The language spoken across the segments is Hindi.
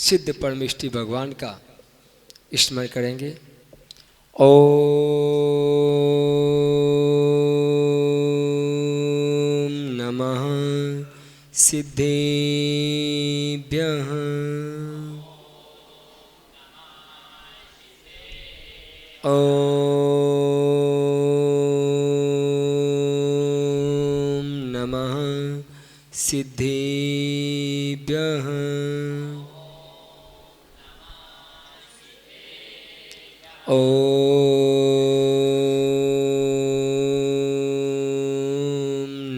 सिद्ध परमेष्टि भगवान का स्मरण करेंगे। ओम नमः सिद्धेभ्यः। ओम नमः सिद्धेभ्यः। ओम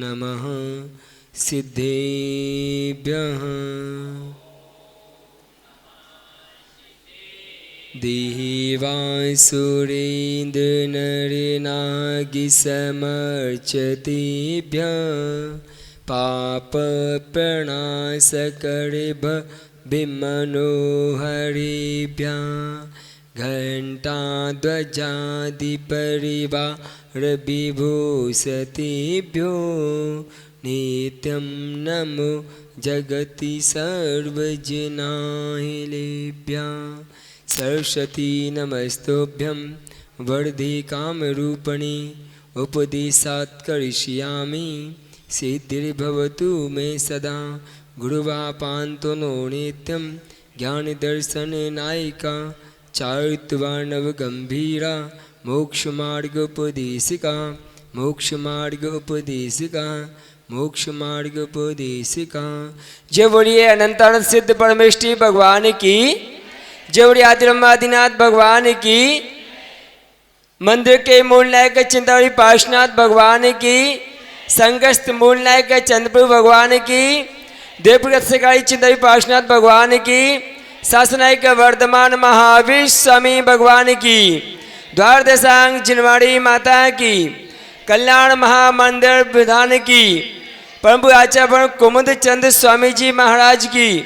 नमः सिद्धेभ्यः। देवासुरेन्द्रनरनागिसमर्चतेभ्यः पापप्रणाशकर्भिमनोहरेभ्यः घण्टाध्वजादिपरिवारविभूषतेभ्यो नित्यं नमो जगति सर्वजनाहिलेभ्यः। सरस्वती नमस्तुभ्यं वरदे कामरूपिणी उपदेशात् करिष्यामि सिद्धिर्भवतु मे सदा। गुरुवापान्तो नो नित्यं ज्ञानदर्शननायिका चारित्र्यवर्णवगम्भीरा मोक्षमार्गोपदेशिका मोक्षमार्गोपदेशिका मोक्षमार्गोपदेशिका। जय बोलिए अनंतानंद सिद्ध परमेष्टि भगवान की। जय बोलिए आदिनाथ भगवान की। मंदिर के मूल नायक चिंतामणि पार्श्वनाथ भगवान की। संगस्त मूल नायक चंद्रप्रभु भगवान की। देवप्रगत शिकारी चिंतामणि पार्श्वनाथ भगवान की। शासनायक वर्धमान महावीर स्वामी भगवान की। द्वारदेशांग जिनवाड़ी माता की। कल्याण महामंदिर विधान की। परम पूज्य आचार्य कुमुद चंद्र स्वामी जी महाराज की।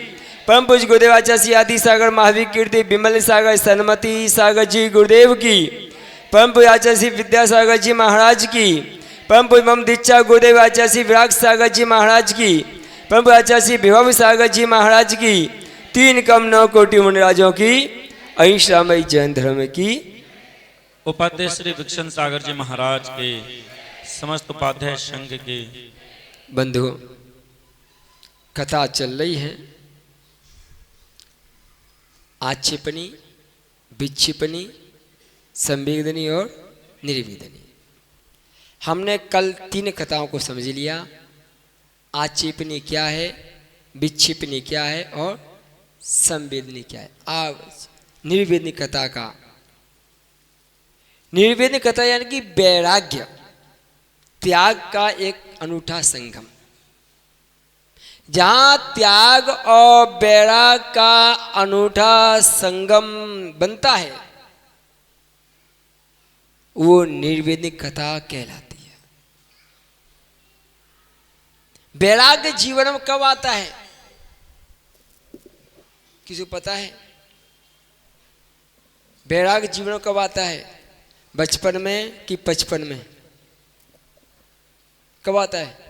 परम पूज्य गुरुदेव आचार्य श्री आदि सागर महावीर कीर्ति विमल सागर सन्मति सागर जी गुरुदेव की। परम पूज्य आचार्य श्री विद्यासागर जी महाराज की। परम पूज्य मम दीक्षा गुरुदेव आचार्य श्री विराग सागर जी महाराज की। परम पूज्य आचार्य श्री विभव सागर जी महाराज की। 3 कम 9 कोटि मुनिराजों की अहिंसामयी जैन धर्म की। उपाध्याय श्री विक्षण सागर जी महाराज के समस्त उपाध्याय संघ के बंधुओं, कथा चल रही है आक्षेपणी, विक्षेपणी, संवेदनी और निर्वेदनी। हमने कल 3 कथाओं को समझ लिया। आक्षेपणी क्या है, विक्षेपणी क्या है और संवेदनी क्या है। अब निर्वेदनी कथा का, निर्वेदनी कथा यानी कि वैराग्य त्याग का एक अनूठा संगम। जहां त्याग और वैराग का अनूठा संगम बनता है वो निर्वेदनी कथा कहलाती है। वैराग्य जीवन में कब आता है, किसी को पता है? वैराग्य जीवन में कब आता है? बचपन में कि 55 में? कब आता है?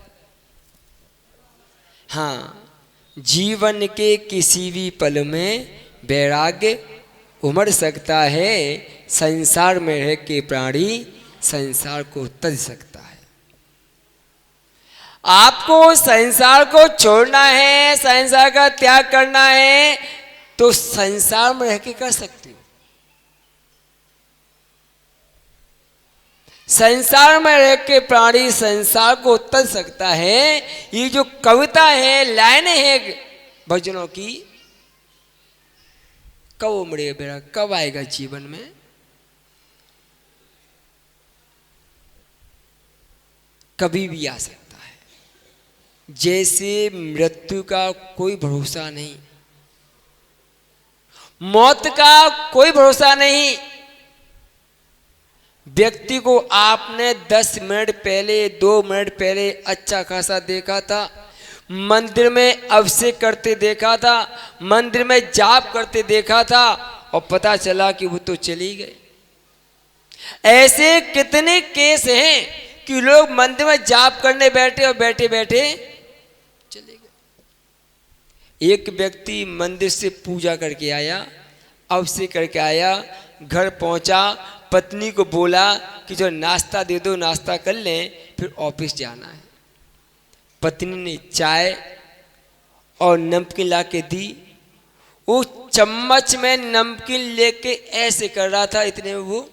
हाँ, जीवन के किसी भी पल में वैराग्य उमड़ सकता है। संसार में रह के प्राणी संसार को त्यज सकता है। आपको संसार को छोड़ना है, संसार का त्याग करना है तो संसार में रह के कर सकते हो। संसार में रह के प्राणी संसार को त्यज सकता है। ये जो कविता है, लाइनें हैं भजनों की, कब उमड़ेगा बेरा, कब आएगा जीवन में? कभी भी आ सकता है। जैसे मृत्यु का कोई भरोसा नहीं, मौत का कोई भरोसा नहीं। व्यक्ति को आपने 10 मिनट पहले, 2 मिनट पहले अच्छा खासा देखा था, मंदिर में अभिषेक करते देखा था, मंदिर में जाप करते देखा था और पता चला कि वो तो चली गए। ऐसे कितने केस हैं कि लोग मंदिर में जाप करने बैठे और बैठे बैठे चले गए। एक व्यक्ति मंदिर से पूजा करके आया, अभिषेक करके आया, घर पहुंचा, पत्नी को बोला कि जो नाश्ता दे दो, नाश्ता कर लें, फिर ऑफिस जाना है। पत्नी ने चाय और नमकीन ला के दी। वो चम्मच में नमकीन लेके ऐसे कर रहा था, इतने में वो,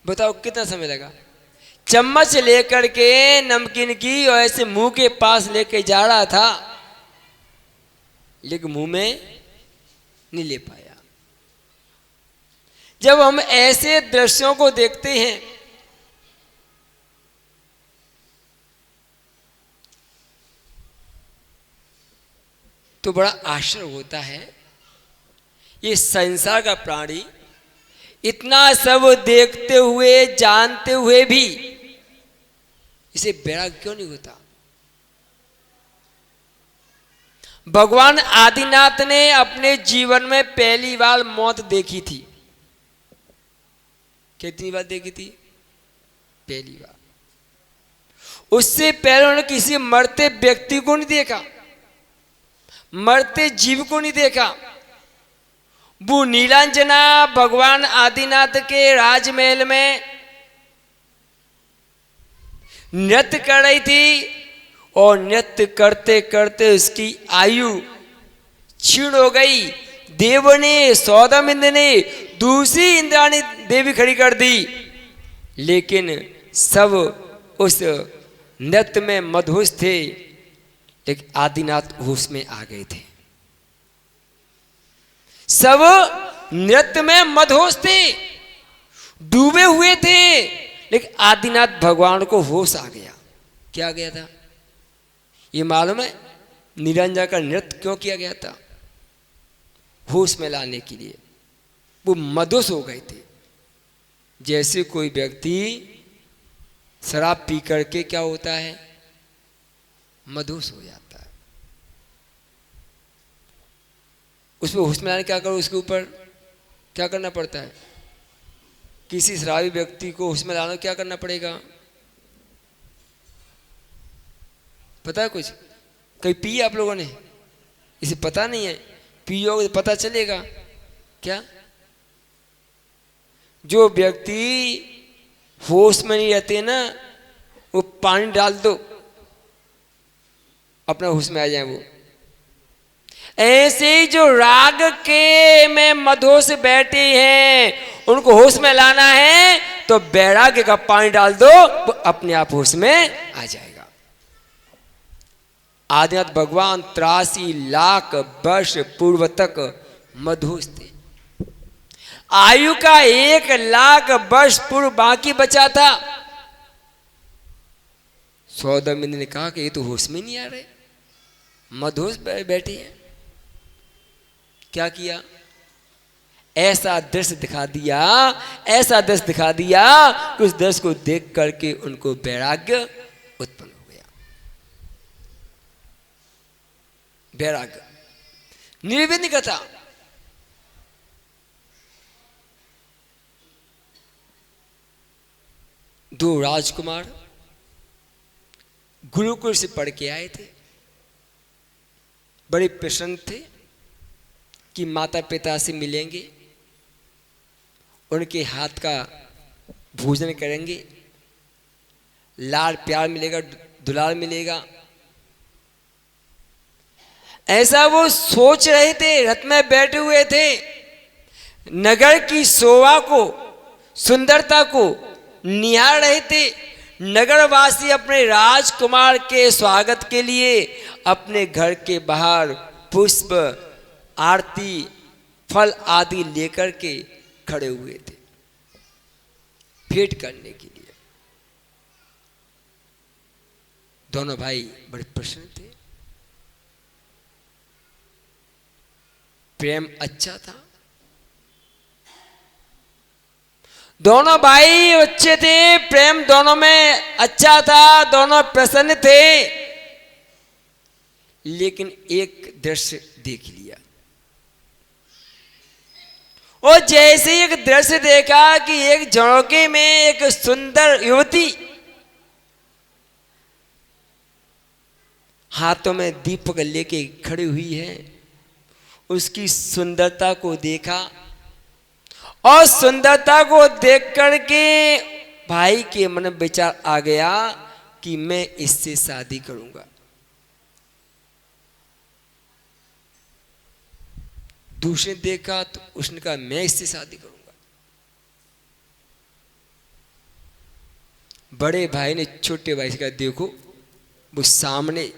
बताओ कितना समय लगा, चम्मच लेकर के नमकीन की और ऐसे मुंह के पास लेके जा रहा था, लेकिन मुंह में नहीं ले पाया। जब हम ऐसे दृश्यों को देखते हैं तो बड़ा आश्चर्य होता है। ये संसार का प्राणी इतना सब देखते हुए, जानते हुए भी इसे वैराग्य क्यों नहीं होता? भगवान आदिनाथ ने अपने जीवन में पहली बार मौत देखी थी। कितनी बार देखी थी? पहली बार। उससे पहले उन्होंने किसी मरते व्यक्ति को नहीं देखा, मरते जीव को नहीं देखा। वो नीलांजना भगवान आदिनाथ के राजमहल में नृत्य कर रही थी और नृत्य करते करते उसकी आयु क्षीण हो गई। देव ने, सौदामिंद ने दूसरी इंद्राणी देवी खड़ी कर दी, लेकिन सब उस नृत्य में मदहोश थे, लेकिन आदिनाथ होश में आ गए थे। सब नृत्य में मदहोश थे, डूबे हुए थे, लेकिन आदिनाथ भगवान को होश आ गया। क्या आ गया था ये मालूम है? निरंजन का नृत्य क्यों किया गया था? होश में लाने के लिए। वो मदहोश हो गए थे। जैसे कोई व्यक्ति शराब पी करके क्या होता है? मदहोश हो जाता है। उसमें होश में लाने क्या करो? उसके ऊपर क्या करना पड़ता है? किसी शराबी व्यक्ति को होश में लाना क्या करना पड़ेगा? पता है कुछ? कहीं पी आप लोगों ने? इसे पता नहीं है, पियोगे तो पता चलेगा। क्या? जो व्यक्ति होश में नहीं रहते ना, वो पानी डाल दो, अपना होश में आ जाए वो। ऐसे ही जो राग के में मदहोश बैठे हैं, उनको होश में लाना है तो वैराग्य का पानी डाल दो, वो अपने आप होश में आ जाएगा। आदिनाथ भगवान 83 लाख वर्ष पूर्व तक मदहोश थे। आयु का 1 लाख वर्ष पूर्व बाकी बचा था। सौदामिनी ने कहा कि ये तो होश में नहीं आ रहे, मदहोश बैठे हैं। क्या किया? ऐसा दृश्य दिखा दिया, ऐसा दृश्य दिखा दिया कि उस दृश्य को देख करके उनको वैराग्य उत्पन्न हो गया। वैराग्य, निर्विघ्न कथा। दो राजकुमार गुरुकुल से पढ़ के आए थे, बड़े प्रसन्न थे कि माता पिता से मिलेंगे, उनके हाथ का भोजन करेंगे, लाड़ प्यार मिलेगा, दुलार मिलेगा। ऐसा वो सोच रहे थे, रथ में बैठे हुए थे। नगर की शोभा को, सुंदरता को निहार रहे थे। नगरवासी अपने राजकुमार के स्वागत के लिए अपने घर के बाहर पुष्प, आरती, फल आदि लेकर के खड़े हुए थे भेंट करने के लिए। दोनों भाई बड़े प्रसन्न थे, प्रेम अच्छा था। दोनों भाई अच्छे थे, प्रेम दोनों में अच्छा था, दोनों प्रसन्न थे। लेकिन एक दृश्य देख लिया। और जैसे एक दृश्य देखा कि एक झोंके में एक सुंदर युवती हाथों में दीपक लेके खड़ी हुई है, उसकी सुंदरता को देखा और सुंदरता को देख करके भाई के मन में विचार आ गया कि मैं इससे शादी करूंगा। दूसरे ने देखा तो उसने कहा मैं इससे शादी करूंगा। बड़े भाई ने छोटे भाई से कहा देखो वो सामने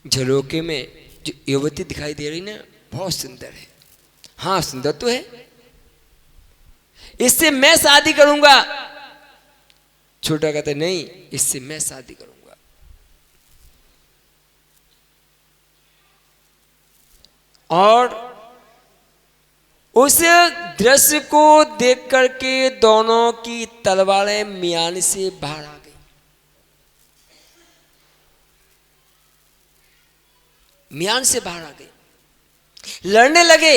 झरोके में जो युवती दिखाई दे रही ना बहुत सुंदर है। हाँ सुंदर तो है, इससे मैं शादी करूंगा। छोटा कहता नहीं इससे मैं शादी करूंगा। और उस दृश्य को देख करके दोनों की तलवारें म्यान से बाहर आ गई। म्यान से बाहर आ गई, लड़ने लगे।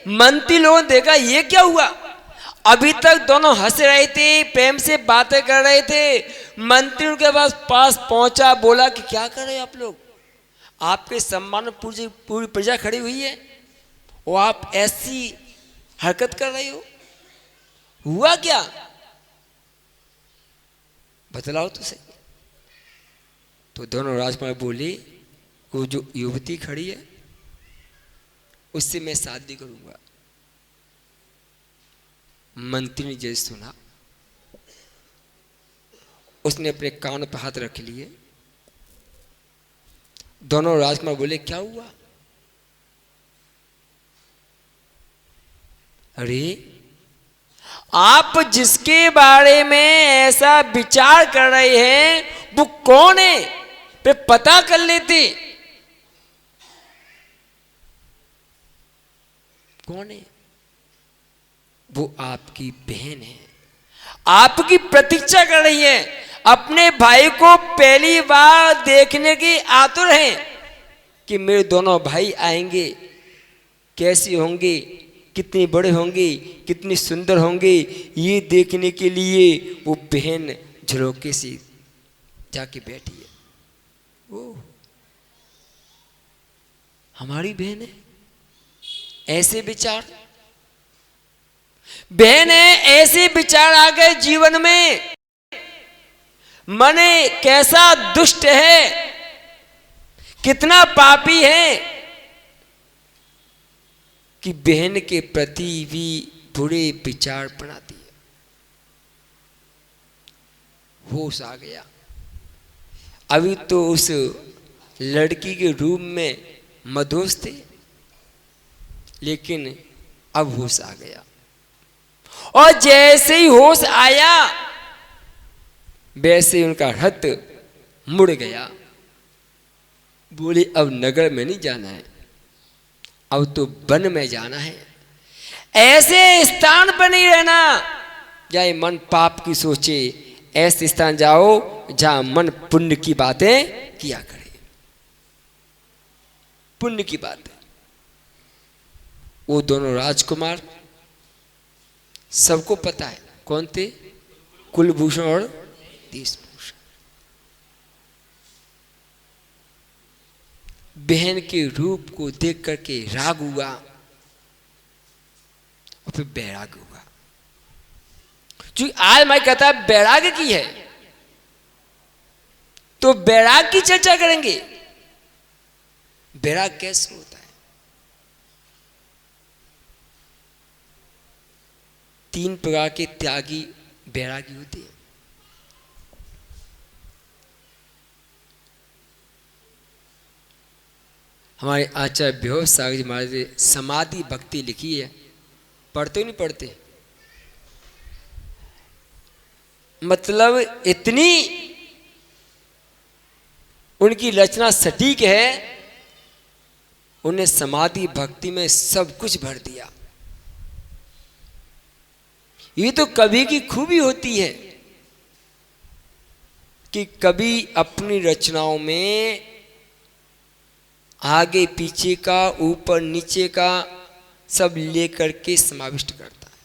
मंत्री लोगों ने देखा ये क्या हुआ, अभी तक दोनों हंस रहे थे, प्रेम से बातें कर रहे थे। मंत्री उनके पास पहुंचा, बोला कि क्या कर रहे हो आप लोग, आपके सम्मान में पूरी प्रजा खड़ी हुई है और आप ऐसी हरकत कर रही हो, हुआ क्या, बतलाओ तो सही। तो दोनों राजकुमार बोले वो जो युवती खड़ी है उससे मैं शादी करूंगा। मंत्री ने जैसे सुना उसने अपने कान पर हाथ रख लिए। दोनों राजकुमार बोले क्या हुआ, अरे आप जिसके बारे में ऐसा विचार कर रहे हैं वो कौन है, पे पता कर लेते। कौन है, वो आपकी बहन है, आपकी प्रतीक्षा कर रही है, अपने भाई को पहली बार देखने की आतुर है कि मेरे दोनों भाई आएंगे, कैसी होंगे, कितनी बड़े होंगे, कितनी सुंदर होंगे, ये देखने के लिए वो बहन झरोके से जाके बैठी है। वो हमारी बहन है, ऐसे विचार, बहन है, ऐसे विचार आ गए जीवन में। मन कैसा दुष्ट है, कितना पापी है कि बहन के प्रति भी बुरे विचार बनाती है। होश आ गया। अभी तो उस लड़की के रूप में मदहोश थे, लेकिन अब होश आ गया। और जैसे ही होश आया वैसे ही उनका रथ मुड़ गया। बोले अब नगर में नहीं जाना है, अब तो वन में जाना है। ऐसे स्थान पर नहीं रहना जहाँ मन पाप की सोचे, ऐसे स्थान जाओ जहां मन पुण्य की बातें किया करे, पुण्य की बातें। वो दोनों राजकुमार सबको पता है कौन थे, कुलभूषण और देशभूषण। बहन के रूप को देख करके राग हुआ और फिर बैराग हुआ। जो आज मैं कहता है बैराग की है, तो बैराग की चर्चा करेंगे। बैराग कैसे होता है? 3 प्रकार के त्यागी बैरागी होते हैं। हमारे आचार्य बेहोश सागर जी महाराज ने समाधि भक्ति लिखी है, पढ़ते नहीं पढ़ते? मतलब इतनी उनकी रचना सटीक है, उन्हें समाधि भक्ति में सब कुछ भर दिया। ये तो कवि की खूबी होती है कि कवि अपनी रचनाओं में आगे पीछे का, ऊपर नीचे का सब लेकर के समाविष्ट करता है।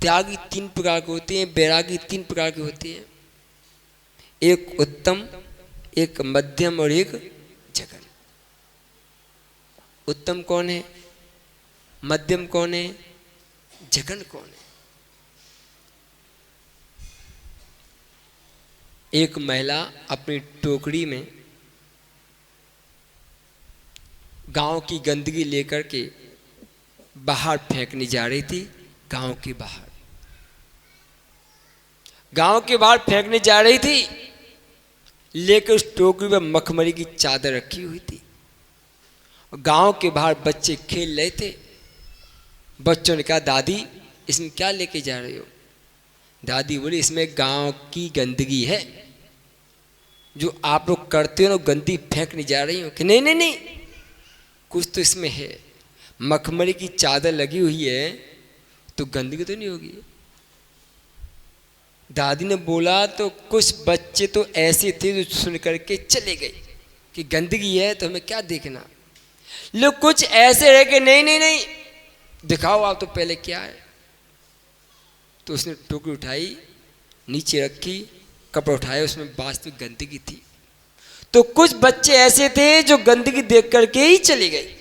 त्यागी 3 प्रकार के होते हैं, बैरागी 3 प्रकार के होते हैं। एक उत्तम, एक मध्यम और एक जघन। उत्तम कौन है, मध्यम कौन है, जघन कौन है? एक महिला अपनी टोकरी में गांव की गंदगी लेकर के बाहर फेंकने जा रही थी। गांव के बाहर फेंकने जा रही थी, लेकर उस टोकरी में मखमली की चादर रखी हुई थी। गांव के बाहर बच्चे खेल रहे थे। बच्चों ने कहा, दादी इसमें क्या लेके जा रहे हो? दादी बोली, इसमें गांव की गंदगी है, जो आप लोग करते हो ना, गंदगी फेंकने जा रही हो। कि नहीं नहीं नहीं, कुछ तो इसमें है। मखमली की चादर लगी हुई है तो गंदगी तो नहीं होगी। दादी ने बोला, तो कुछ बच्चे तो ऐसे थे जो सुन करके चले गए कि गंदगी है तो हमें क्या देखना। लोग कुछ ऐसे रहे कि नहीं नहीं नहीं, दिखाओ आप तो पहले क्या है। तो उसने टोकरी उठाई, नीचे रखी, कपड़ा उठाया, उसमें वास्तविक गंदगी थी। तो कुछ बच्चे ऐसे थे जो गंदगी देख करके ही चले गए।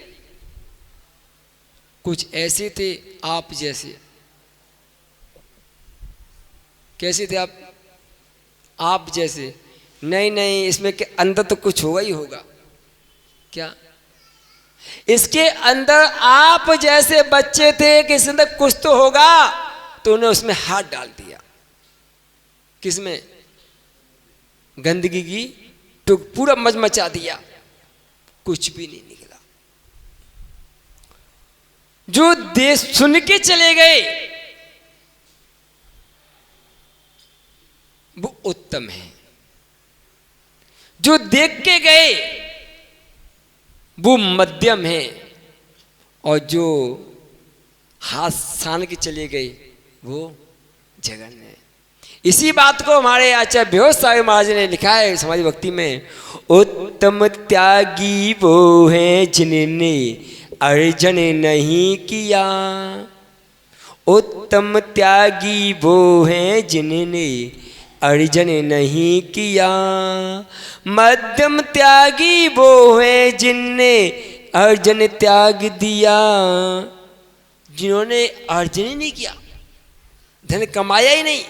कुछ ऐसे थे आप जैसे। कैसे थे आप? आप जैसे, नहीं नहीं, इसमें के अंदर तो कुछ होगा ही होगा। क्या? इसके अंदर आप जैसे बच्चे थे कि इसके अंदर कुछ तो होगा, तो उन्हें उसमें हाथ डाल दिया। किसमें? गंदगी की तो पूरा मचमचा दिया, कुछ भी नहीं निकला। जो देश सुन के चले गए वो उत्तम है, जो देख के गए वो मध्यम है, और जो हाथ सान के चले गए वो जघन्य है। इसी बात को हमारे आचार्य बेहोश सागर महाराज ने लिखा है समाधि भक्ति में, उत्तम त्यागी वो है जिन्होंने अर्जन नहीं किया। उत्तम त्यागी वो है जिन्होंने अर्जन नहीं किया। मध्यम त्यागी वो है जिनने अर्जन त्याग दिया। जिन्होंने अर्जन ही नहीं किया, धन कमाया ही नहीं,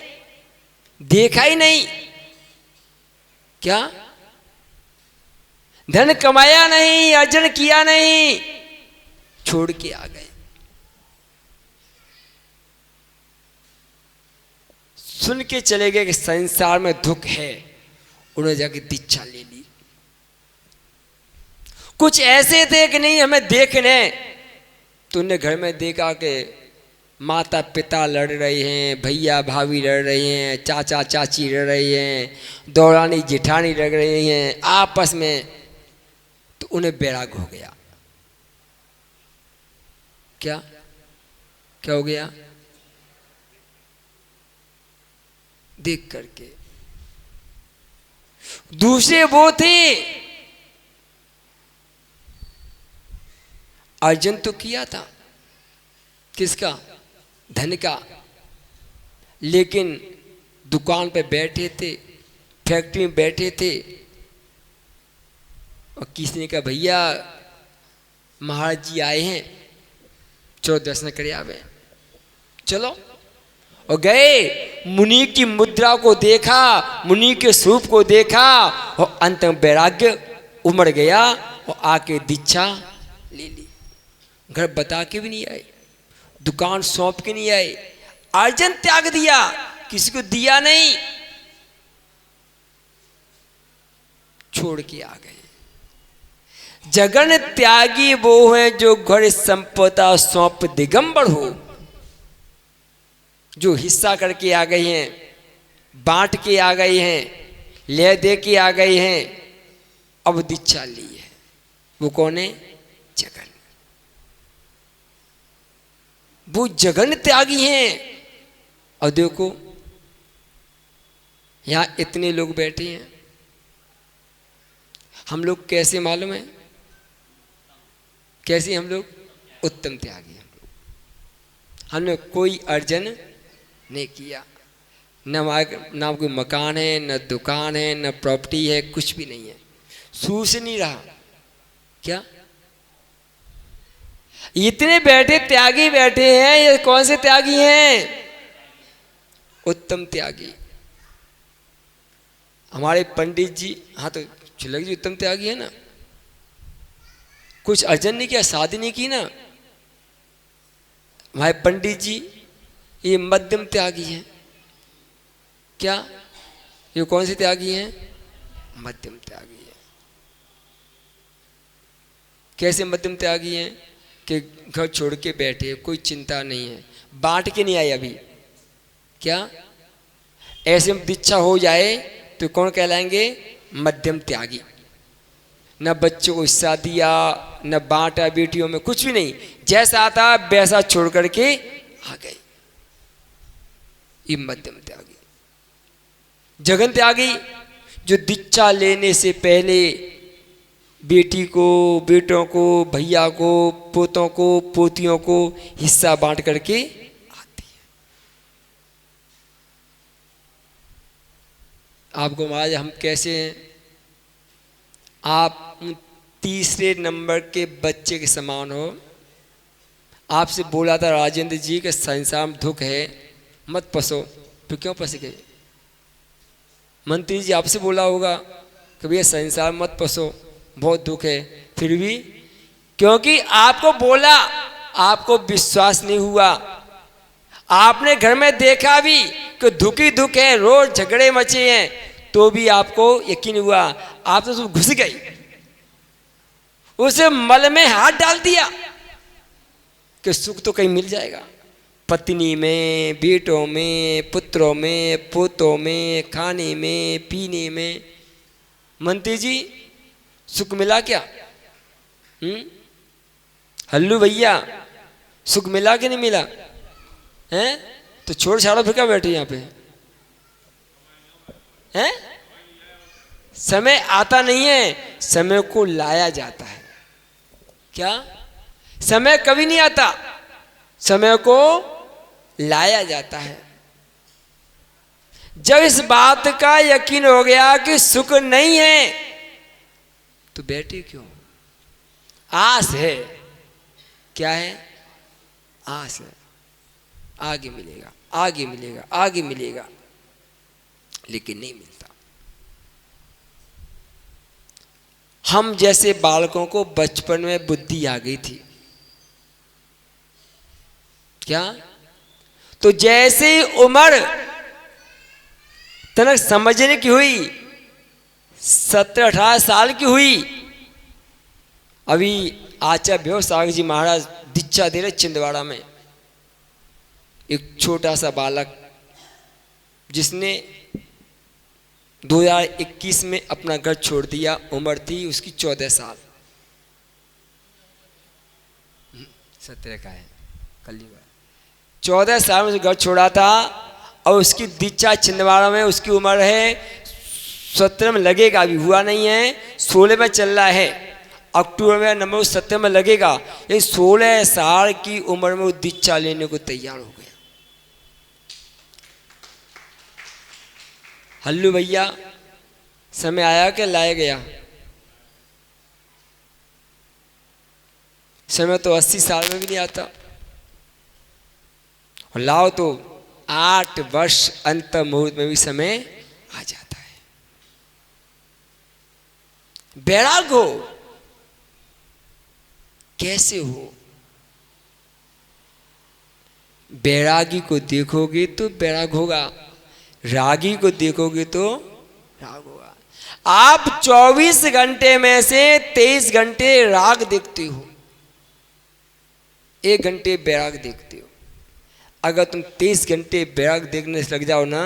देखा ही नहीं। क्या? धन कमाया नहीं, अर्जन किया नहीं, छोड़ के आ गए। सुन के चले गए कि संसार में दुख है, उन्होंने जाके दीक्षा ले ली। कुछ ऐसे थे कि नहीं हमें देखने, तो उन्हें घर में देखा कि माता पिता लड़ रहे हैं, भैया भाभी लड़ रहे हैं, चाचा चाची लड़ रहे हैं, दौरानी जेठानी लड़ रही हैं आपस में, तो उन्हें वैराग हो गया। क्या क्या हो गया? देख करके। दूसरे वो थे, अर्जन तो किया था, किसका? धन का, लेकिन दुकान पे बैठे थे, फैक्ट्री में बैठे थे, और किसी ने कहा, भैया महाराज जी आए हैं, चलो दर्शन करे आवे। चलो, और गए। मुनि की मुद्रा को देखा, मुनि के स्वरूप को देखा, और अंत में वैराग्य उमड़ गया, और आके दीक्षा ले ली। घर बता के भी नहीं आए, दुकान सौंप के नहीं आए, अर्जन त्याग दिया, किसी को दिया नहीं, छोड़ के आ गए। जगन त्यागी वो है जो घर संपदा सौंप दिगंबर हो। जो हिस्सा करके आ गए हैं, बांट के आ गए हैं, ले दे के आ गए हैं, अब दीक्षा ली है, वो कौन है? जगन। वो जगन त्यागी हैं। और देखो यहां इतने लोग बैठे हैं, हम लोग कैसे मालूम है? कैसे हम लोग? उत्तम त्यागी हम लोग। हमने कोई अर्जन नहीं किया, न हमारे नाम कोई मकान है, न दुकान है, न प्रॉपर्टी है, कुछ भी नहीं है। सूझ नहीं रहा क्या? इतने बैठे त्यागी बैठे हैं, ये कौन से त्यागी हैं? उत्तम त्यागी। हमारे पंडित जी, हाँ तो छिलक जी उत्तम त्यागी है ना, कुछ अर्जन नहीं किया, शादी नहीं की ना। हमारे पंडित जी ये मध्यम त्यागी हैं। क्या ये कौन से त्यागी हैं? मध्यम त्यागी है। कैसे मध्यम त्यागी हैं? कि घर छोड़ के बैठे, कोई चिंता नहीं है, बांट के नहीं आए अभी। क्या ऐसे में दीक्षा हो जाए तो कौन कहलाएंगे? मध्यम त्यागी। न बच्चों को हिस्सा दिया, न बांटा बेटियों में, कुछ भी नहीं, जैसा आता वैसा छोड़ करके आ गए। ये मध्यम त्यागी। जगन त्यागी जो दीक्षा लेने से पहले बेटी को, बेटों को, भैया को, पोतों को, पोतियों को हिस्सा बांट करके आती है। आपको महाराज हम कैसे हैं? आप तीसरे नंबर के बच्चे के समान हो। आपसे बोला था राजेंद्र जी के संसार में दुख है, मत फंसो, तो क्यों फंस गए? मंत्री जी आपसे बोला होगा कि भैया संसार में मत फंसो, बहुत दुख है, फिर भी क्योंकि आपको बोला, आपको विश्वास नहीं हुआ। आपने घर में देखा भी कि दुख ही दुख है, रोज झगड़े मचे हैं, तो भी आपको यकीन हुआ। आप तो घुस गई, उसे मल में हाथ डाल दिया कि सुख तो कहीं मिल जाएगा, पत्नी में, बेटों में, पुत्रों में, पोतों में, खाने में, पीने में। मंत्री जी सुख मिला क्या? हल्लू भैया सुख मिला कि नहीं मिला? हैं? तो छोड़ छाड़ो, फिर क्या बैठे यहाँ पे? हैं? समय आता नहीं है, समय को लाया जाता है। क्या? समय कभी नहीं आता, समय को लाया जाता है। जब इस बात का यकीन हो गया कि सुख नहीं है, तो बैठे क्यों? आस है। क्या है? आस है, आगे मिलेगा, आगे मिलेगा, आगे मिलेगा, लेकिन नहीं मिलता। हम जैसे बालकों को बचपन में बुद्धि आ गई थी। क्या? तो जैसे ही उम्र तनक समझने की हुई, 17-18 साल की हुई, अभी आचार्य भैरव सागर जी महाराज दीक्षा दे रहे छिंदवाड़ा में। एक छोटा सा बालक जिसने 2021 में अपना घर छोड़ दिया, उम्र थी उसकी 14 साल। 17 का है, कल ही 14 साल में घर छोड़ा था, और उसकी दीक्षा छिंदवाड़ा में उसकी उम्र है 17 में लगेगा, अभी हुआ नहीं है, 16 में चल रहा है, अक्टूबर में नंबर 17 में लगेगा। ये 16 साल की उम्र में वो दीक्षा लेने को तैयार हो गया। हल्लू भैया समय आया कि लाया गया? समय तो 80 साल में भी नहीं आता, और लाओ तो 8 वर्ष अंत मुहूर्त में भी समय आ जाता है। बैराग हो, कैसे हो? बैरागी को देखोगे तो बैराग होगा, रागी को देखोगे तो राग होगा। आप 24 घंटे में से 23 घंटे राग देखते हो, 1 घंटे बैराग देखते हो। अगर तुम 23 घंटे बैराग देखने से लग जाओ ना,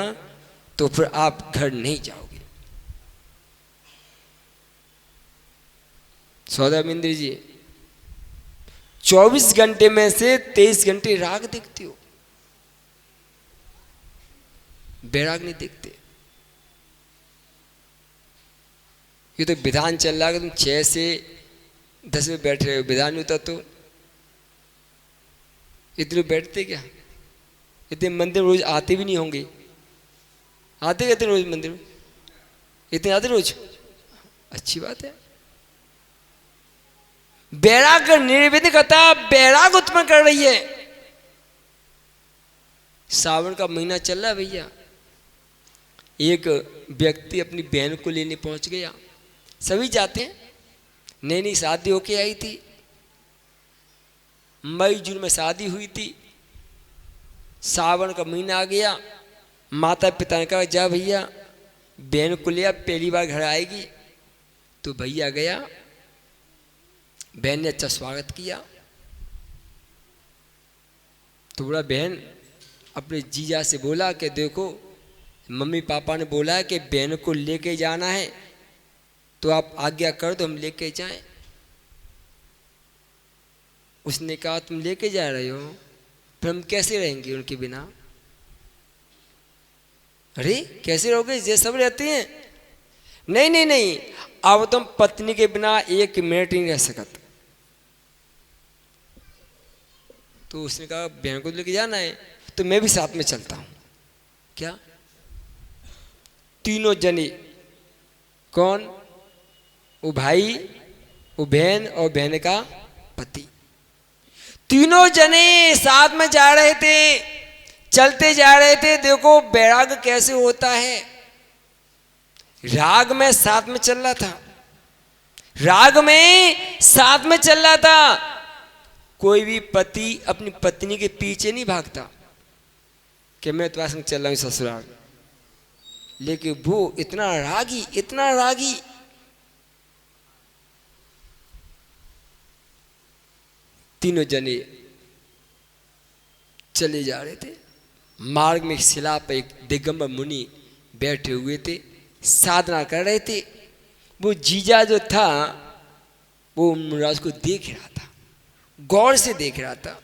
तो फिर आप घर नहीं जाओगे। सौदामिंद्र जी 24 घंटे में से 23 घंटे राग देखते हो, बैराग नहीं देखते। ये तो विधान चल रहा है कि तुम 6 से 10 में बैठ रहे हो, विधान नहीं होता तो इतने बैठते क्या? इतने मंदिर रोज आते भी नहीं होंगे। आते कहते रोज मंदिर में? इतने आते रोज? अच्छी बात है। बैराग निर्वेद कथा बैराग उत्पन्न कर रही है। सावन का महीना चल रहा है भैया। एक व्यक्ति अपनी बहन को लेने पहुंच गया। सभी जाते हैं, नई नई शादी होके आई थी, मई जून में शादी हुई थी। सावन का महीना आ गया। माता पिता ने कहा जा भैया बहन को लिया, पहली बार घर आएगी। तो भैया गया, बहन ने अच्छा स्वागत किया। तो बड़ा बहन अपने जीजा से बोला कि देखो मम्मी पापा ने बोला है कि बहन को लेके जाना है, तो आप आज्ञा कर दो हम लेके जाएं। उसने कहा तुम लेके जा रहे हो, फिर हम कैसे रहेंगे उनके बिना? अरे कैसे रहोगे, ये सब रहते हैं। नहीं नहीं नहीं, अब तुम पत्नी के बिना एक मिनट नहीं रह सकते। तो उसने कहा बहन को लेके जाना है तो मैं भी साथ में चलता हूं। क्या? तीनों जने, कौन? वो भाई, वो बहन और बहन का पति, तीनों जने साथ में जा रहे थे, चलते जा रहे थे। देखो बैराग कैसे होता है, राग में साथ में चल रहा था, राग में साथ में चल रहा था। कोई भी पति अपनी पत्नी के पीछे नहीं भागता कि मैं तुम्हारे संग चल रहा हूं ससुराल, लेकिन वो इतना रागी, इतना रागी। तीनों जने चले जा रहे थे। मार्ग में शिला पर एक दिगंबर मुनि बैठे हुए थे, साधना कर रहे थे। वो जीजा जो था वो मुनिराज को देख रहा था, गौर से देख रहा था,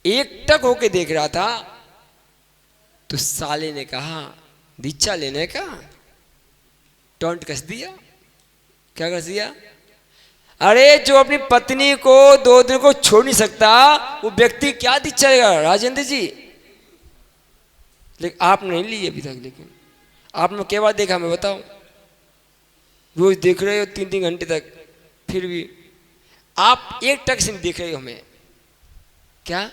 एकटक होके देख रहा था। तो साले ने कहा दीक्षा लेने का, टोंट कस दिया। क्या कस दिया? अरे जो अपनी पत्नी को 2 दिन को छोड़ नहीं सकता वो व्यक्ति क्या दीक्षा लेगा राजेंद्र जी? लेकिन आपने नहीं ली अभी तक। लेकिन आपने क्या बात देखा मैं बताऊं? रोज देख रहे हो 3-3 घंटे तक, फिर भी आप एक टक से नहीं देख रहे हो हमें। क्या?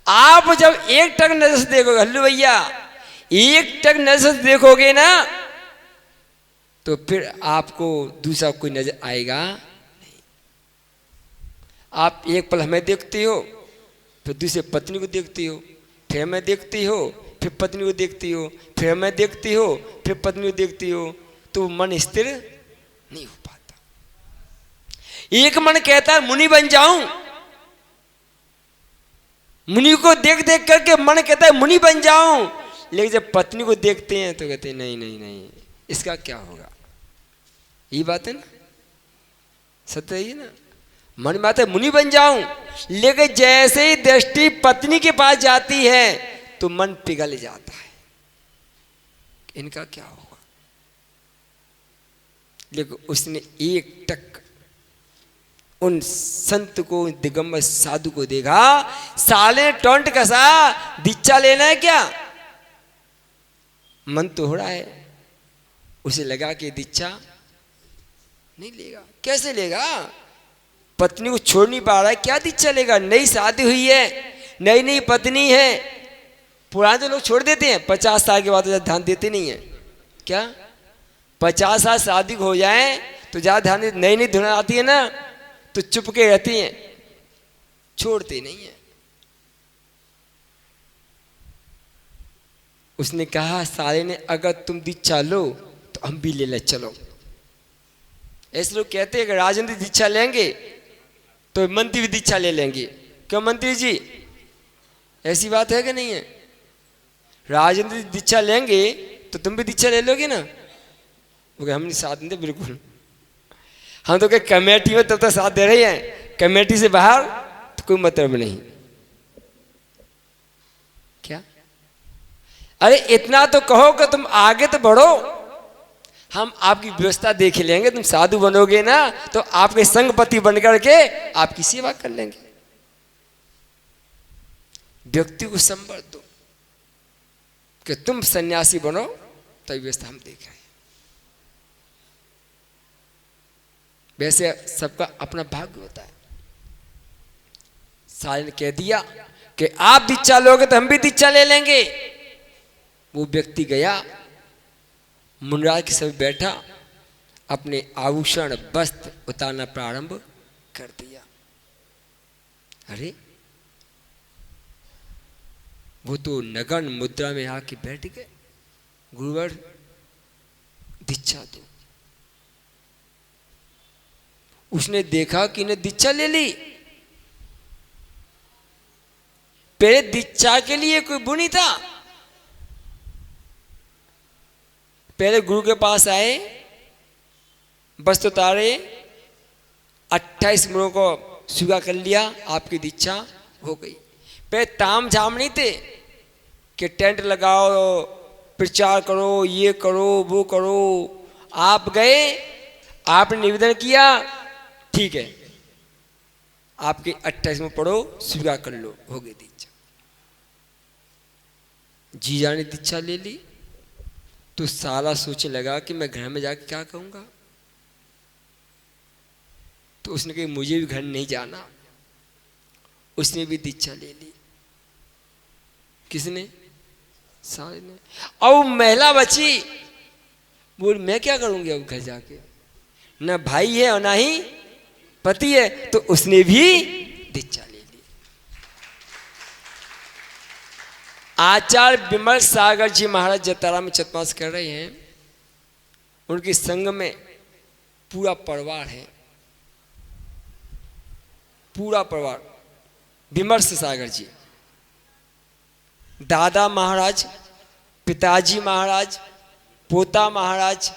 आप जब एक टक नजर से देखोगे, हल्लू भैया, एक टक नजर से देखोगे ना, तो फिर आपको दूसरा कोई नजर आएगा नहीं। आप एक पल हमें देखते हो, फिर दूसरे पत्नी को देखती हो, फिर हमें देखती हो, फिर पत्नी को देखती हो, फिर हमें देखती हो, फिर पत्नी को देखती हो, तो मन स्थिर नहीं हो पाता। एक मन कहता है मुनि बन जाऊं, मुनि को देख देख करके मन कहता है मुनि बन जाऊं, लेकिन जब पत्नी को देखते हैं तो कहते हैं नहीं नहीं नहीं, इसका क्या होगा? ये बात है ना, सत्य है ना। मन में आता है मुनि बन जाऊं, लेकिन जैसे ही दृष्टि पत्नी के पास जाती है तो मन पिघल जाता है, इनका क्या होगा? लेकिन उसने एक टक उन संत को, दिगंबर साधु को देखा। साले टोंट कसा, दीक्षा लेना है क्या? मन तो हो रहा है, उसे लगा कि दीक्षा नहीं लेगा। कैसे लेगा? पत्नी को छोड़ नहीं पा रहा है, क्या दीक्षा लेगा? नई शादी हुई है, नई नई पत्नी है। पुराने तो लोग छोड़ देते हैं, 50 साल के बाद तो ध्यान देते नहीं है। क्या 50 साल शादी हो जाए तो ज्यादा ध्यान देते? नई नई धुन आती है ना तो चुप के रहती हैं, छोड़ते नहीं है। उसने कहा साले ने अगर तुम दीक्षा लो तो हम भी ले ले चलो। ऐसे लोग कहते हैं कि राजेंद्र दीक्षा लेंगे तो मंत्री भी दीक्षा ले लेंगे। क्यों मंत्री जी, ऐसी बात है कि नहीं है? राजेंद्र दीक्षा लेंगे तो तुम भी दीक्षा ले लोगे ना? वो हम नहीं साथ नहीं, बिल्कुल हम तो क्या कमेटी में तब तक साथ दे रहे हैं, कमेटी से बाहर तो कोई मतलब नहीं। क्या? अरे इतना तो कहो कि तुम आगे तो बढ़ो, हम आपकी व्यवस्था देख लेंगे। तुम साधु बनोगे ना तो आपके संगपति बनकर के आपकी सेवा कर लेंगे। व्यक्ति को संवर दो कि तुम सन्यासी बनो, कर्तव्य व्यवस्था हम देख रहे हैं। वैसे सबका अपना भाग्य होता है। सारे ने कह दिया कि आप दीक्षा लोगे तो हम भी दीक्षा ले लेंगे। वो व्यक्ति गया, मुनिराज के समय बैठा, अपने आभूषण वस्त्र उतारना प्रारंभ कर दिया। अरे वो तो नगन मुद्रा में आके बैठ गए। गुरुवर दीक्षा दो। उसने देखा कि इन्हें दीक्षा ले ली। पहले दीक्षा के लिए कोई बुनी था। पहले गुरु के पास आए, वस्त्र उतारे, 28 मुड़ों को स्वीकार कर लिया, आपकी दीक्षा हो गई। पहले ताम झाम नहीं थे कि टेंट लगाओ, प्रचार करो, ये करो, वो करो। आप गए, आपने निवेदन किया, ठीक है आपके 28 में पढ़ो, स्वीकार कर लो, हो गई दीक्षा। जीजा ने दीक्षा ले ली तो साला सोचने लगा कि मैं घर में जाकर क्या कहूँगा। तो उसने कहा मुझे भी घर नहीं जाना। उसने भी दीक्षा ले ली। किसने? साले ने। और महिला बची, बोल मैं क्या करूँगी अब घर जाके, ना भाई है और ना ही पति है। तो उसने भी दीक्षा ले ली। आचार्य विमल सागर जी महाराज जतारा में चतवास कर रहे हैं। उनके संग में पूरा परिवार है, पूरा परिवार। विमर्श सागर जी, दादा महाराज, पिताजी महाराज, पोता महाराज,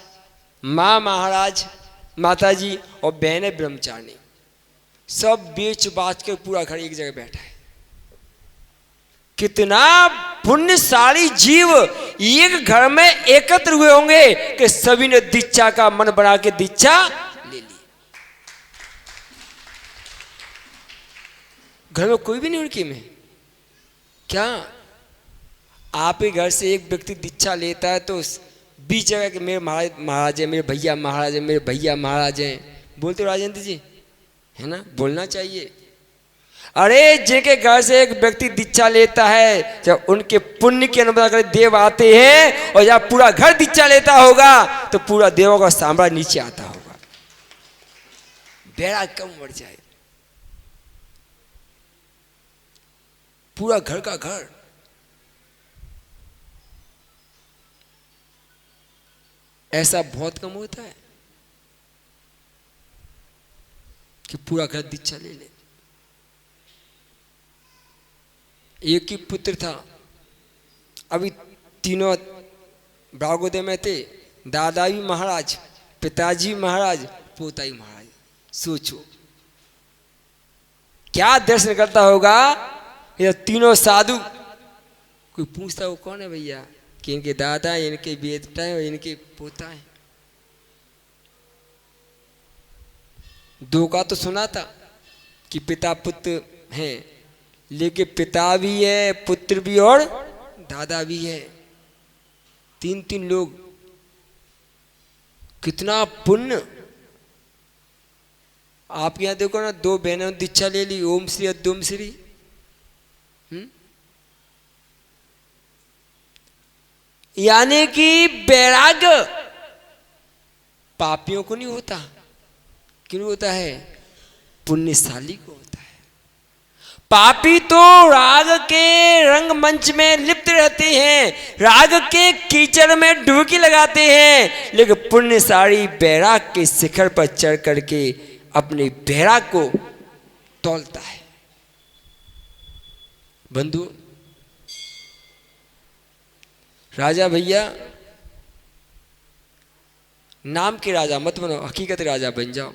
माँ महाराज, माताजी और बहने ब्रह्मचारिणी, सब बेच बाच के पूरा घर एक जगह बैठा है। कितना पुण्यशाली जीव एक घर में एकत्र हुए होंगे कि सभी ने दीक्षा का मन बना के दीक्षा ले ली। घर में कोई भी नहीं उनके में। क्या आप ही घर से एक व्यक्ति दीक्षा लेता है तो 20 जगह के मेरे महाराज है, मेरे भैया महाराज है, मेरे भैया महाराज हैं, बोलते हो राजेंद्र जी, है ना? बोलना चाहिए। अरे जिनके घर से एक व्यक्ति दीक्षा लेता है, जब उनके पुण्य की अनुमति कर देव आते हैं, और जब पूरा घर दीक्षा लेता होगा तो पूरा देवों का साम्राज्य नीचे आता होगा। बेड़ा कम बढ़ जाए, पूरा घर का घर। ऐसा बहुत कम होता है कि पूरा घर दीक्षा ले ले। एक ही पुत्र था, अभी तीनों ब्रागोदय में थे, दादा भी महाराज, पिताजी महाराज, पोता ही महाराज। सोचो क्या दर्शन करता होगा ये तीनों साधु। कोई पूछता वो कौन है भैया, कि इनके दादा है, इनके बेटा है और इनके पोता है। दो का तो सुना था कि पिता पुत्र हैं, लेकिन पिता भी है, पुत्र भी और दादा भी है। 3 लोग, कितना पुण्य। आप यहाँ देखो ना, 2 बहनों ने दीक्षा ले ली, ओम श्री अद्युम श्री। यानी कि वैराग्य पापियों को नहीं होता, क्यों होता है? पुण्यशाली को होता है। पापी तो राग के रंगमंच में लिप्त रहते हैं, राग के कीचड़ में डुबकी लगाते हैं, लेकिन पुण्यशाली वैराग के शिखर पर चढ़ करके अपने वैराग को तौलता है। बंधु, राजा भैया नाम के राजा मत बनो, हकीकत राजा बन जाओ।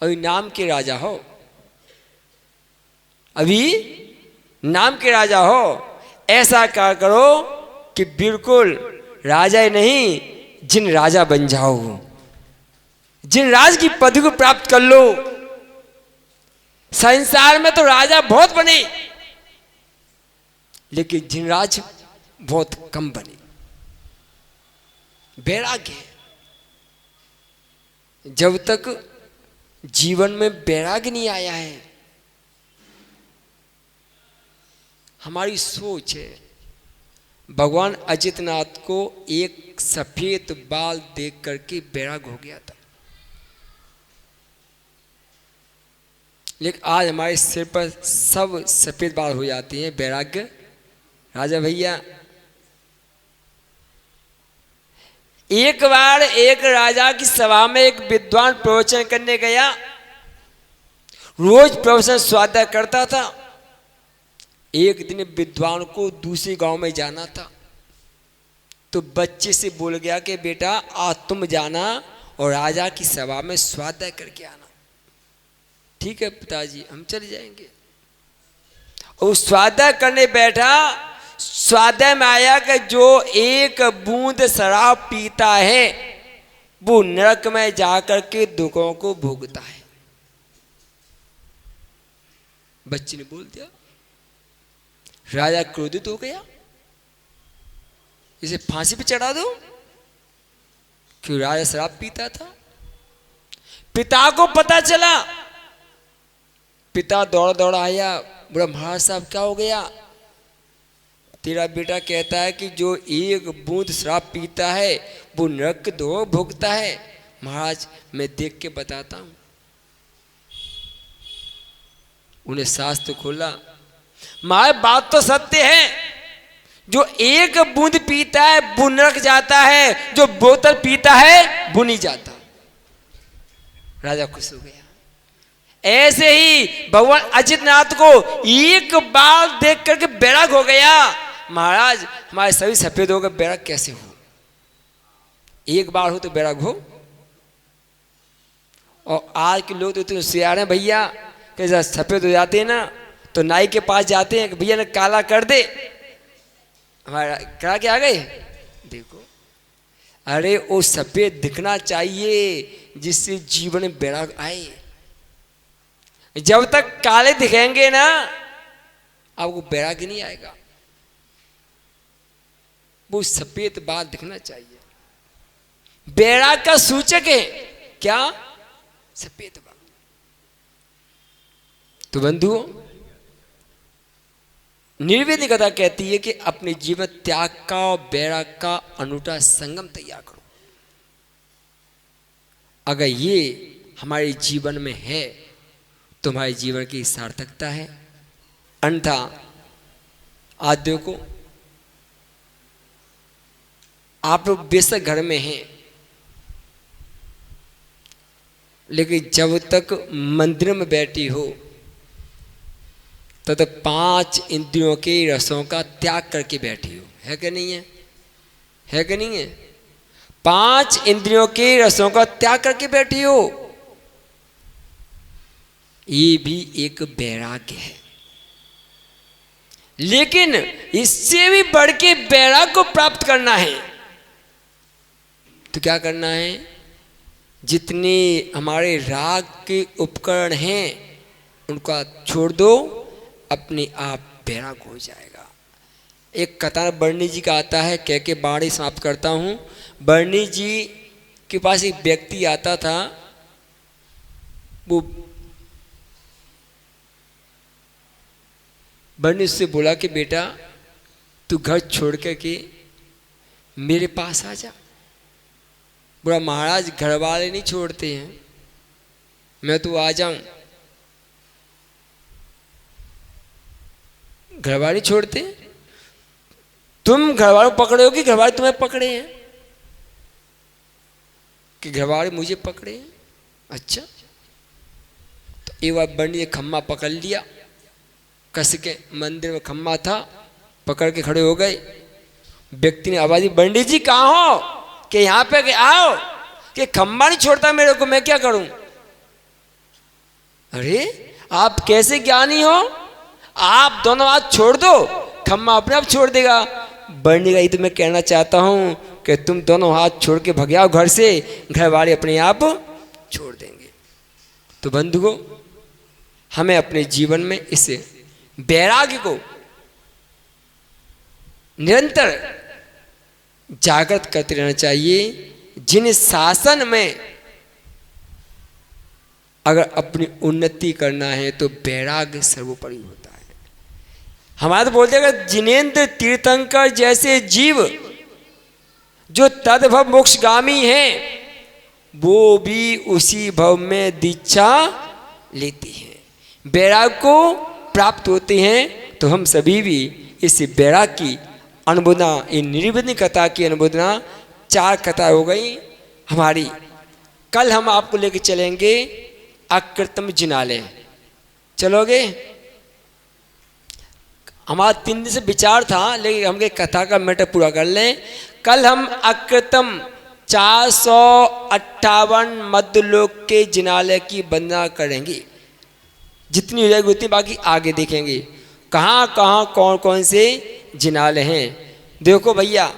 अभी नाम के राजा हो, अभी नाम के राजा हो। ऐसा क्या करो कि बिल्कुल राजा ही नहीं, जिन राजा बन जाओ, जिन राज की पदवी को प्राप्त कर लो। संसार में तो राजा बहुत बने, लेकिन जिन राज बहुत कम बने। वैराग्य है। जब तक जीवन में वैराग्य नहीं आया है, हमारी सोच है। भगवान अजितनाथ को एक सफेद बाल देख करके वैराग्य हो गया था, लेकिन आज हमारे सिर पर सब सफेद बाल हो जाते हैं। वैराग्य राजा भैया, एक बार एक राजा की सभा में एक विद्वान प्रवचन करने गया। रोज प्रवचन स्वाध्याय करता था। एक दिन विद्वान को दूसरे गांव में जाना था, तो बच्चे से बोल गया कि बेटा आज तुम जाना और राजा की सभा में स्वाध्याय करके आना। ठीक है पिताजी, हम चले जाएंगे। और स्वाध्याय करने बैठा, स्वाध्याय में आया कि जो एक बूंद शराब पीता है वो नरक में जाकर के दुखों को भोगता है। बच्चे ने बोल दिया। राजा क्रोधित हो गया, इसे फांसी पे चढ़ा दो। क्यों? राजा शराब पीता था। पिता को पता चला, पिता दौड़ दौड़ आया, बोला महाराज साहब क्या हो गया? तेरा बेटा कहता है कि जो एक बूंद शराब पीता है वो नरक के दुख भोगता है। महाराज मैं देख के बताता हूं। उन्हें शास्त्र खोला। महाराज बात तो सत्य है, जो एक बूंद पीता है वो नरक जाता है, जो बोतल पीता है वो नहीं जाता। राजा खुश हो गया। ऐसे ही भगवान अजितनाथ को एक बार देख करके वैराग्य हो गया। महाराज हमारे सभी सफेद हो गए, वैराग्य कैसे हो? एक बार हो तो वैराग्य हो। और आज के लोग तो इतने होशियार हैं भैया कि जब सफेद हो जाते हैं ना तो नाई के पास जाते हैं कि भैया ने काला कर दे। हमारा करा के आ गए, देखो। अरे वो सफेद दिखना चाहिए जिससे जीवन में वैराग्य आए। जब तक काले दिखेंगे ना आपको वैराग्य नहीं आएगा। वो सफेद बाल दिखना चाहिए। वैराग्य का सूचक है क्या? सफेद बाल। तो बंधुओं, निर्वेदिकता कहती है कि अपने जीवन त्याग का और वैराग्य का अनूठा संगम तैयार करो। अगर ये हमारे जीवन में है तो हमारे जीवन की सार्थकता है। अन्यथा आज देखो, आप लोग बेशक घर में हैं, लेकिन जब तक मंदिर में बैठी हो तब तक 5 इंद्रियों के रसों का त्याग करके बैठी हो। है कि नहीं है? है कि नहीं है? 5 इंद्रियों के रसों का त्याग करके बैठी हो। ये भी एक वैराग्य है। लेकिन इससे भी बढ़ के वैराग्य को प्राप्त करना है तो क्या करना है? जितने हमारे राग के उपकरण हैं उनका छोड़ दो, अपने आप वैराग्य हो जाएगा। एक कथा बर्नी जी का आता है, कह के बाणी समाप्त करता हूँ। बर्नी जी के पास एक व्यक्ति आता था। वो बर्नी उससे बोला कि बेटा तू घर छोड़ के मेरे पास आ जा। बोला महाराज घर वाले नहीं छोड़ते हैं, मैं तो आ जाऊं। घर वाले छोड़ते? तुम घर वालों पकड़े हो कि घर वाले तुम्हें पकड़े हैं? कि घर वाले मुझे पकड़े हैं। अच्छा, तो एक बार बंडी ने खम्मा पकड़ लिया, कस के मंदिर में खम्मा था, पकड़ के खड़े हो गए। व्यक्ति ने आवाज दी, बंडी जी कहाँ हो? कि यहाँ पे आओ। कि खम्मा नहीं छोड़ता मेरे को, मैं क्या करूं? अरे आप कैसे ज्ञानी हो? आप दोनों हाथ छोड़ दो, खम्मा अपने आप छोड़ देगा। बंडी का ये तो मैं कहना चाहता हूं कि तुम दोनों हाथ छोड़ के भग जाओ घर से, घर वाले अपने आप छोड़ देंगे। तो बंधुओं, हमें अपने जीवन में इस वैराग्य को निरंतर जागृत करते रहना चाहिए। जिन शासन में अगर अपनी उन्नति करना है तो वैराग्य सर्वोपरि होता है। हमारे तो बोलते हैं जिनेन्द्र तीर्थंकर जैसे जीव जो तद्भव मोक्षगामी हैं वो भी उसी भव में दीक्षा लेती हैं, वैराग को प्राप्त होते हैं। तो हम सभी भी इस वैराग की अनुमोदना, इन निर्विघ्न कथा की अनुमोदना, 4 कथा हो गई हमारी। कल हम आपको लेके चलेंगे अकृतम जिनालय। चलोगे? हमारा 3 दिन से विचार था, लेकिन हम कथा का मैटर पूरा कर लें। कल हम अकृतम 458 मध्यलोक के जिनालय की वंदना करेंगे। जितनी हो जाएगी उतनी, बाकी आगे देखेंगे कहाँ कहाँ कौन कौन से जिनालय हैं। देखो भैया,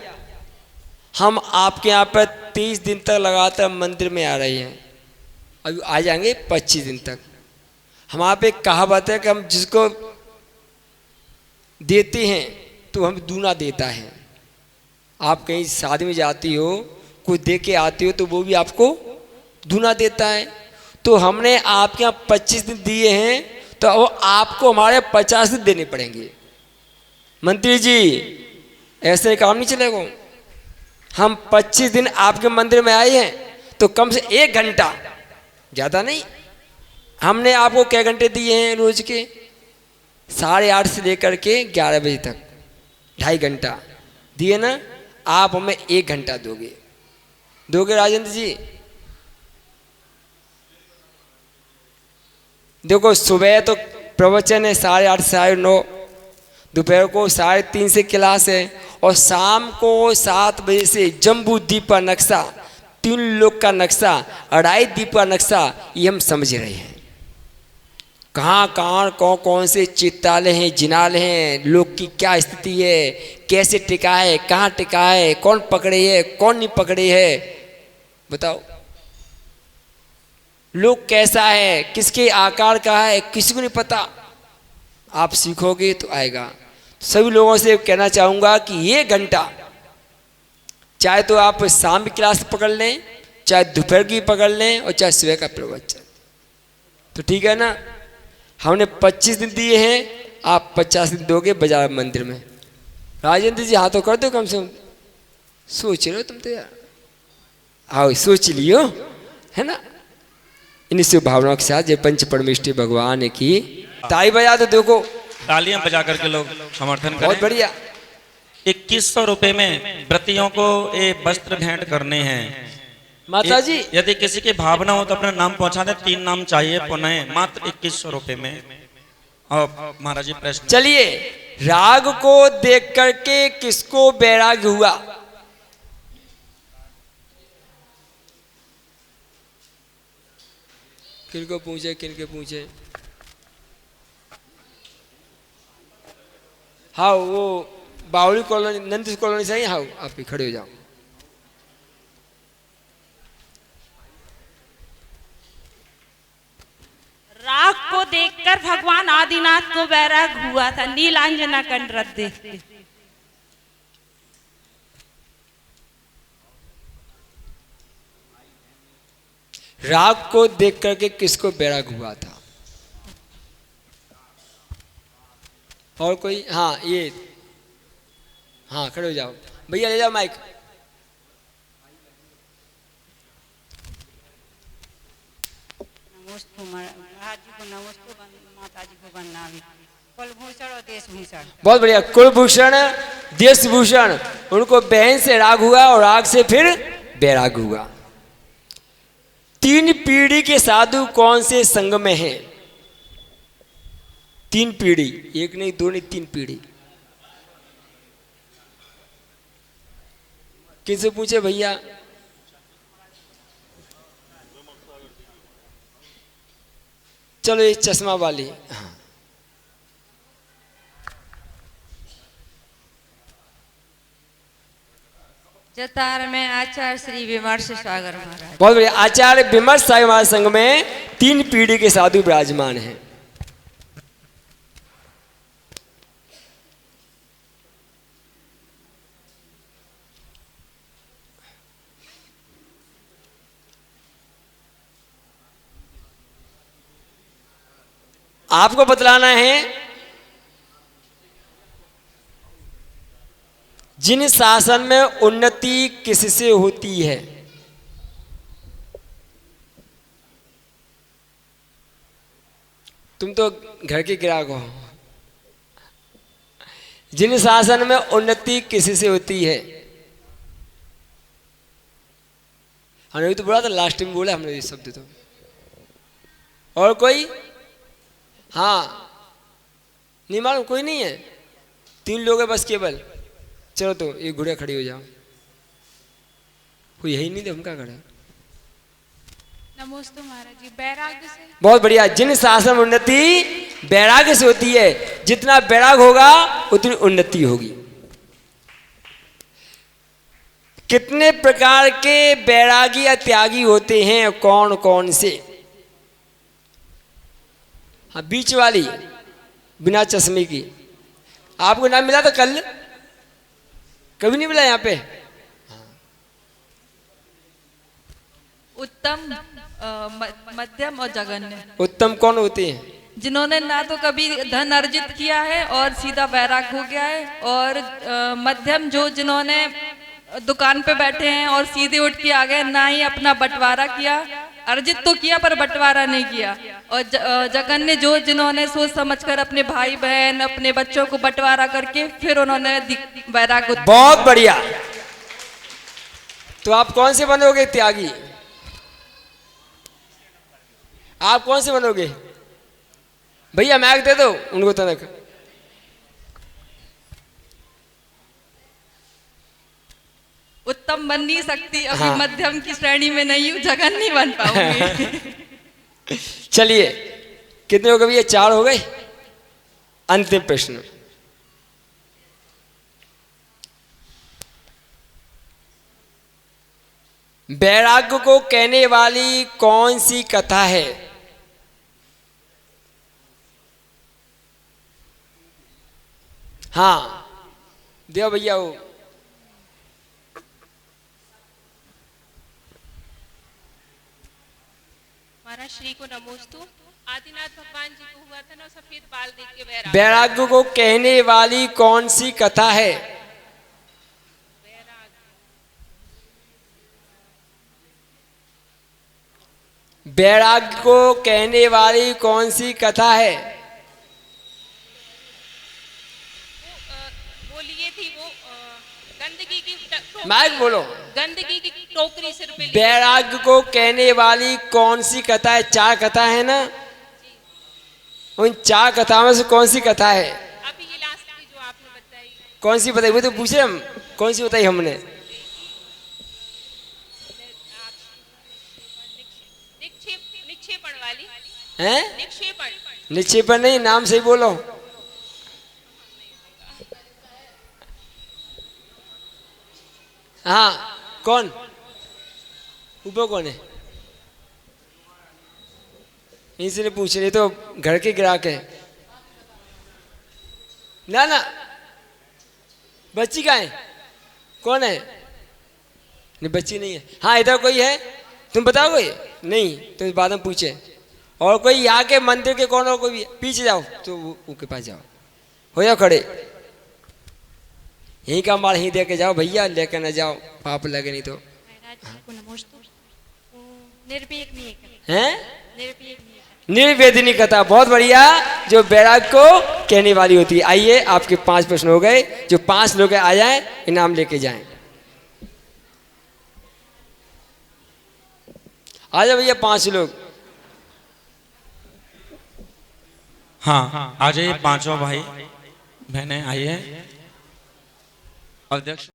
हम आपके यहाँ पर 30 दिन तक लगातार मंदिर में आ रहे हैं, अभी आ जाएंगे 25 दिन तक। हमारे पे कहावत है कि हम जिसको देते हैं तो हम दूना देता है। आप कहीं शादी में जाती हो, कुछ दे के आती हो तो वो भी आपको दूना देता है। तो हमने आपके यहाँ 25 दिन दिए हैं तो वो आपको हमारे 50 दिन देने पड़ेंगे। मंत्री जी, ऐसे काम नहीं चलेगा। हम 25 दिन आपके मंदिर में आए हैं तो कम से 1 घंटा, ज़्यादा नहीं। हमने आपको क्या घंटे दिए हैं रोज के? 8:30 से लेकर के 11 बजे तक, 2.5 घंटा दिए ना। आप हमें 1 घंटा दोगे राजेंद्र जी? देखो, सुबह तो प्रवचन है 8:30 से 9:30, दोपहर को 3:30 से क्लास है, और शाम को 7 बजे से जम्बू द्वीप का नक्शा, 3 लोक का नक्शा, 2.5 द्वीप का नक्शा, ये हम समझ रहे हैं। कहाँ कहाँ कौन कौन से चित्रालय हैं, जिनालय हैं, लोक की क्या स्थिति है, कैसे टिका है, कहाँ टिका है, कौन पकड़े है, कौन नहीं पकड़े है, बताओ। लोक कैसा है, किसके आकार का है, किसी को नहीं पता। आप सीखोगे तो आएगा। सभी लोगों से कहना चाहूँगा कि 1 घंटा, चाहे तो आप शाम की क्लास पकड़ लें, चाहे दोपहर की पकड़ लें, और चाहे सुबह का प्रवचन, तो ठीक है ना। हमने 25 दिन दिए हैं, आप 50 दिन दोगे बाजार मंदिर में। राजेंद्र जी हाथों कर दो, कम से कम सोच रहे हो तुम तो यार। आओ सोच लियो, है ना। इन शुभ भावनाओं के साथ जय पंच परमेष्ठी भगवान की ताली बजा दो। देखो, तालियां बजा करके लोग समर्थन करें। बहुत बढ़िया। 2100 रुपए में व्रतियों को ये वस्त्र भेंट करने हैं। माता जी, यदि किसी की भावना हो तो अपना नाम पहुंचा दे। 3 नाम चाहिए पुनः, मात्र 2100 रुपए में। और महाराज जी प्रश्न। चलिए, राग को देख करके किसको वैराग्य हुआ? किनको पूछे, किनके पूछे? हाँ, वो बावली कॉलोनी, नंदिस कॉलोनी से ही। हाँ, आप भी खड़े हो जाओ। राग को देखकर भगवान आदिनाथ को वैराग हुआ था, नीलांजना कंडरत देखते। राग को देख करके किसको वैराग हुआ था? और कोई? हाँ, ये, हाँ खड़े हो जाओ भैया, ले जाओ माइक। बहुत बढ़िया। कुलभूषण, देशभूषण, उनको बहन से राग हुआ और राग से फिर वैराग हुआ। 3 पीढ़ी के साधु कौन से संग में हैं? 3 पीढ़ी, 1 नहीं, 2 नहीं, 3 पीढ़ी। किनसे पूछे भैया? चलो, ये चश्मा वाली। हाँ, जतार में आचार्य श्री विमर्श सागर महाराज। बहुत बढ़िया। आचार्य विमर्श सागर महाराज संघ में 3 पीढ़ी के साधु विराजमान हैं। आपको बतलाना है जिन शासन में उन्नति किससे होती है। तुम तो घर के ग्राहक हो। जिन शासन में उन्नति किससे होती है। हमने तो बोला था, लास्ट में बोला हमने ये शब्द तो। और कोई? हाँ, नहीं मालूम? कोई नहीं है? 3 लोग हैं बस केवल। चलो तो एक घोड़े खड़ी हो जाओ। कोई यही नहीं थे, हम क्या करें? नमोस्तु महाराज जी। वैराग्य से। बहुत बढ़िया। जिन शासन में उन्नति वैराग्य से होती है। जितना वैराग होगा उतनी उन्नति होगी। कितने प्रकार के वैरागी या त्यागी होते हैं, कौन कौन से? हाँ, बीच वाली बिना चश्मे की। आपको नाम मिला था कल? कभी नहीं मिला यहाँ पे? उत्तम, मध्यम और जघन्य। उत्तम कौन होते हैं? जिन्होंने ना तो कभी धन अर्जित किया है और सीधा वैराग हो गया है, और मध्यम जो जिन्होंने दुकान पे बैठे हैं और सीधे उठ के आ गए, ना ही अपना बंटवारा किया, अर्जित तो किया पर बंटवारा नहीं किया। और जघन्य जो जिन्होंने सोच समझकर अपने भाई बहन अपने बच्चों को बंटवारा करके फिर उन्होंने वैराग। बहुत बढ़िया। तो आप कौन से बनोगे त्यागी? आप कौन से बनोगे? भैया मैक दे दो उनको तनक। उत्तम बन नहीं सकती अभी। हाँ। मध्यम की श्रेणी में नहीं हूँ, जघन्य नहीं बन पाऊंगी। चलिए, कितने हो गए भैया? 4 हो गए। अंतिम प्रश्न। वैराग्य को कहने वाली कौन सी कथा है? हाँ, देव भैया वो। महाराज श्री को नमोस्तु। आदिनाथ भगवान जी को हुआ था ना सफेद बाल देख के वैराग्य। वैराग्य को कहने वाली कौन सी कथा है? वैराग्य को कहने वाली कौन सी कथा है? वो लिए थी वो गंदगी की माइक बोलो। गंदगी की टोकरी सिर पे लिए। वैराग्य को कहने वाली कौन सी कथा है? 4 कथा है ना? उन 4 कथाओं में से कौन सी कथा है? अभी ये लास्ट की जो आपने बताई। कौन सी बताई? वो तो पूछे हम, कौन सी बताई हमने? निक्षेपण वाली हैं? निक्षेपण। निक्षेपण नहीं, नाम सही बोलो। हाँ, कौन ऊपर कौन है? इसलिए पूछ रहे, तो घर के ग्राहक है ना। ना, बच्ची कहाँ है? कौन है? नहीं, बच्ची नहीं है। हाँ, इधर कोई है? तुम बताओगे? नहीं, तुम बाद में पूछे। और कोई यहाँ के मंदिर के कौन? और कोई पीछे जाओ तो उनके पास जाओ, हो जाओ खड़े। यहीं का माल यहीं दे के जाओ भैया, लेकर न जाओ, पाप लगे नहीं तो। हैं? निर्वेदिनी कथा। बहुत बढ़िया, जो वैराग को कहने वाली होती है। आइए, आपके 5 प्रश्न हो गए। जो 5 लोग आ जाएं, इनाम लेके जाएं। आ जाओ भैया 5 लोग। हाँ, आ जाइए 5 भाई बहनें, आइए। अध्यक्ष